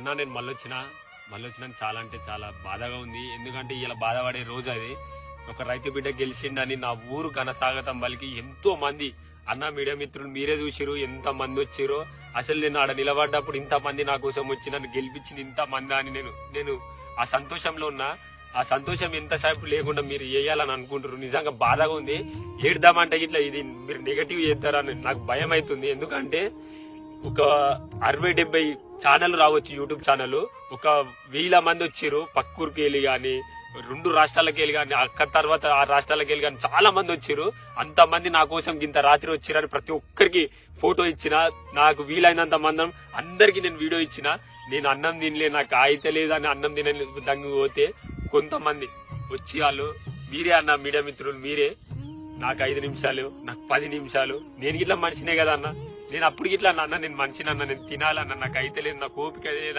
అన్న నేను మళ్ళొచ్చినా చాలా అంటే చాలా బాధగా ఉంది. ఎందుకంటే ఇలా బాధపడే రోజు అది. ఒక రైతు బిడ్డ గెలిచిండని నా ఊరు ఘనస్వాగతం పలికి ఎంతో మంది అన్న మీడియా మిత్రులు మీరే చూసిరు ఎంత మంది వచ్చిరో. అసలు నేను ఆడ నిలబడ్డప్పుడు ఇంత మంది నా కోసం వచ్చి నన్ను గెలిపించింది ఇంత మంది అని నేను ఆ సంతోషంలో ఉన్నా. ఆ సంతోషం ఎంతసేపు లేకుండా మీరు వేయాలని అనుకుంటారు. నిజంగా బాధగా ఉంది. ఏడుదామంటే ఇట్లా ఇది మీరు నెగటివ్ చేస్తారని నాకు భయం అవుతుంది. ఎందుకంటే ఒక 60-70 ఛానల్ రావచ్చు, యూట్యూబ్ ఛానల్. ఒక 1000 మంది వచ్చిర్రు పక్కూరికి వెళ్ళి గాని 2 రాష్ట్రాలకు వెళ్ళి కానీ అక్కడ తర్వాత 6 రాష్ట్రాలకు వెళ్ళి కానీ చాలా మంది వచ్చిర్రు. అంతమంది నా కోసం ఇంత రాత్రి వచ్చిరని ప్రతి ఒక్కరికి ఫోటో ఇచ్చిన. నాకు వీలైనంత మందం అందరికి నేను వీడియో ఇచ్చిన. నేను అన్నం తినలే, నాకు అయితే లేదని అన్నం తినని దంగి పోతే కొంతమంది వచ్చి వాళ్ళు మీరే అన్న మీడియా మిత్రులు మీరే నాకు 5 నిమిషాలు, నాకు 10 నిమిషాలు, నేను ఇట్లా మనిషినే కదా అన్న, నేను అప్పుడు ఇట్లా అన్న నేను మనిషినన్నా, నేను తినాలన్నా, నాకు అయితే లేదు, నాకు ఓపిక